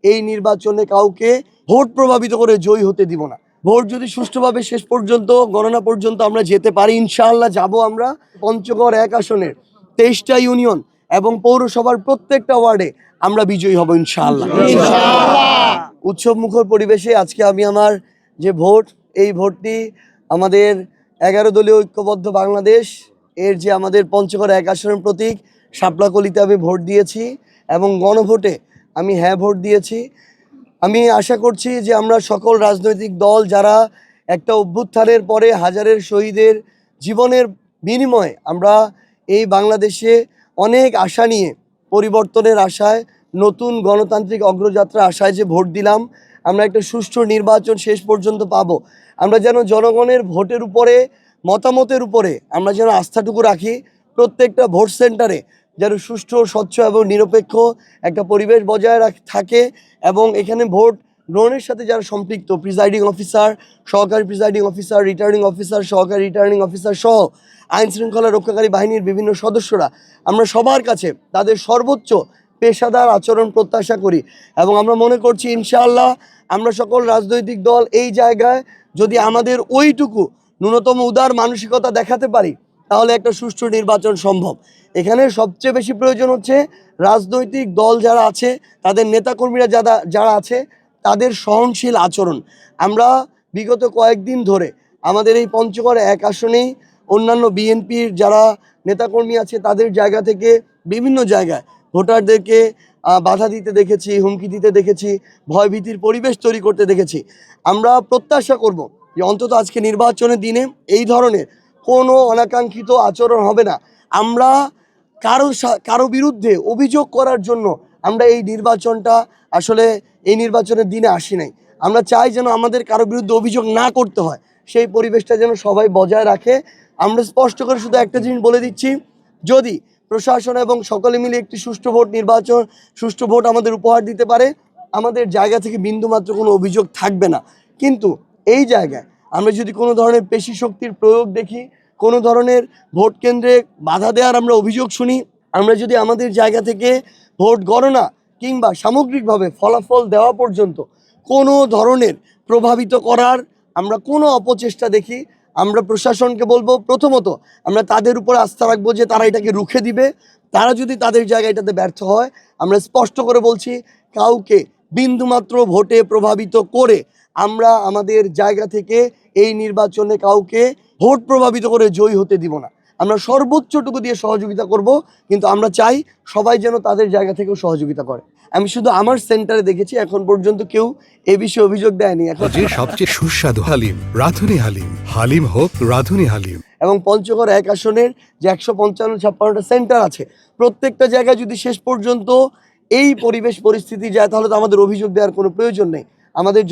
এই নির্বাচনে কাউকে ভোট প্রভাবিত করে জয়ী হতে দিব না। ভোট যদি সুষ্ঠুভাবে শেষ পর্যন্ত গণনা পর্যন্ত আমরা যেতে পারি, ইনশাআল্লাহ যাব আমরা। পঞ্চগড় 1 আসনের 23টা ইউনিয়ন এবং পৌরসভার প্রত্যেকটা ওয়ার্ডে আমরা বিজয়ী হব ইনশাআল্লাহ। উৎসব মুখর পরিবেশে আজকে আমি আমার যে ভোট, এই ভোটটি আমাদের 11 দলীয় ঐক্যবদ্ধ বাংলাদেশ এর যে আমাদের পঞ্চগড় 1 আসনের প্রতীক শাপলাকলিতে আমি ভোট দিয়েছি এবং গণভোটে আমি হ্যাঁ ভোট দিয়েছি। আমি আশা করছি যে আমরা সকল রাজনৈতিক দল যারা একটা অভ্যুত্থানের পরে হাজারের শহীদের জীবনের বিনিময়ে আমরা এই বাংলাদেশে অনেক আশা নিয়ে, পরিবর্তনের আশায়, নতুন গণতান্ত্রিক অগ্রযাত্রা আশায় যে ভোট দিলাম, আমরা একটা সুষ্ঠু নির্বাচন শেষ পর্যন্ত পাবো। আমরা যেন জনগণের ভোটের উপরে, মতামতের উপরে আমরা যেন আস্থাটুকু রাখি। প্রত্যেকটা ভোট সেন্টারে যেন সুষ্ঠু, স্বচ্ছ এবং নিরপেক্ষ একটা পরিবেশ বজায় থাকে এবং এখানে ভোট গ্রহণের সাথে যারা সম্পৃক্ত, প্রিজাইডিং অফিসার, সহকারী প্রিজাইডিং অফিসার, রিটার্নিং অফিসার, সহকারী রিটার্নিং অফিসার সহ আইন শৃঙ্খলা রক্ষাকারী বাহিনীর বিভিন্ন সদস্যরা, আমরা সবার কাছে তাদের সর্বোচ্চ পেশাদার আচরণ প্রত্যাশা করি এবং আমরা মনে করছি ইনশাআল্লাহ আমরা সকল রাজনৈতিক দল এই জায়গায় যদি আমাদের ওইটুকু ন্যূনতম উদার মানসিকতা দেখাতে পারি, তাহলে একটা সুষ্ঠু নির্বাচন সম্ভব। এখানে সবচেয়ে বেশি প্রয়োজন হচ্ছে রাজনৈতিক দল যারা আছে, তাদের নেতাকর্মীরা যারা আছে, তাদের সহনশীল আচরণ। আমরা বিগত কয়েকদিন ধরে আমাদের এই পঞ্চগড় 1 আসনেই অন্যান্য বিএনপির যারা নেতাকর্মী আছে তাদের জায়গা থেকে বিভিন্ন জায়গায় ভোটারদেরকে বাধা দিতে দেখেছি, হুমকি দিতে দেখেছি, ভয়ভীতির পরিবেশ তৈরি করতে দেখেছি। আমরা প্রত্যাশা করব যে অন্তত আজকে নির্বাচনের দিনে এই ধরনের কোনো অনাকাঙ্ক্ষিত আচরণ হবে না। আমরা কারো বিরুদ্ধে অভিযোগ করার জন্য আমরা এই নির্বাচনটা আসলে এই নির্বাচনের দিনে আসি নাই। আমরা চাই যেন আমাদের কারো বিরুদ্ধে অভিযোগ না করতে হয়, সেই পরিবেশটা যেন সবাই বজায় রাখে। আমরা স্পষ্ট করে শুধু একটা জিনিস বলে দিচ্ছি, যদি প্রশাসন এবং সকলে মিলে একটি সুষ্ঠু ভোট আমাদের উপহার দিতে পারে, আমাদের জায়গা থেকে বিন্দুমাত্র কোনো অভিযোগ থাকবে না। কিন্তু এই জায়গায় আমরা যদি কোনো ধরনের পেশি শক্তির প্রয়োগ দেখি, কোনো ধরনের ভোট কেন্দ্রে বাধা দেওয়ার আমরা অভিযোগ শুনি, আমরা যদি আমাদের জায়গা থেকে ভোট গণনা কিংবা সামগ্রিকভাবে ফলাফল দেওয়া পর্যন্ত কোনো ধরনের প্রভাবিত করার আমরা কোনো অপচেষ্টা দেখি, আমরা প্রশাসনকে বলবো প্রথমত আমরা তাদের উপর আস্থা রাখবো যে তারা এটাকে রুখে দিবে। তারা যদি তাদের জায়গায় এটাতে ব্যর্থ হয়, আমরা স্পষ্ট করে বলছি কাউকে বিন্দুমাত্র ভোটে প্রভাবিত করে আমরা আমাদের জায়গা থেকে এই নির্বাচনে কাউকে ভোট প্রভাবিত করে জয়ী হতে দিব না। আমরা সর্বোচ্চটুকু দিয়ে সহযোগিতা করব, কিন্তু আমরা চাই সবাই যেন তাদের জায়গা থেকেও সহযোগিতা করে। আমি শুধু আমার সেন্টারে দেখেছি এখন পর্যন্ত কেউ এ বিষয়ে অভিযোগ দেয়নি। এখন যে সবচেয়ে সুস্বাদু হালিম, রাধুনী হালিম, হালিম হোক রাধুনী হালিম। এবং পঞ্চগড় 1 আসনের যে 155-56টা সেন্টার আছে, প্রত্যেকটা জায়গায় যদি শেষ পর্যন্ত এই পরিস্থিতি যায়, তাহলে তো আমাদের অভিযোগ দেওয়ার কোনো প্রয়োজন নেই। আমাদের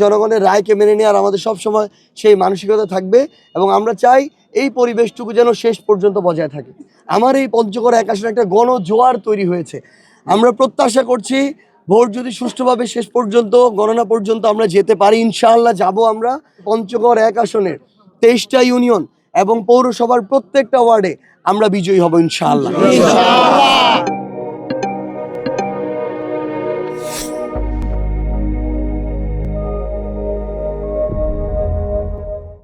জনগণের রায়কে মেনে নেওয়ার আমাদের সবসময় সেই মানসিকতা থাকবে এবং আমরা চাই এই পরিবেশটুকু যেন শেষ পর্যন্ত বজায় থাকে। আমার এই পঞ্চগড় 1 আসনে একটা গণজোয়ার তৈরি হয়েছে। আমরা প্রত্যাশা করছি ভোট যদি সুষ্ঠুভাবে শেষ পর্যন্ত গণনা পর্যন্ত আমরা যেতে পারি, ইনশাআল্লাহ যাব আমরা। পঞ্চগড় 1 আসনের 23টা ইউনিয়ন এবং পৌরসভার প্রত্যেকটা ওয়ার্ডে আমরা বিজয়ী হব ইনশাআল্লাহ।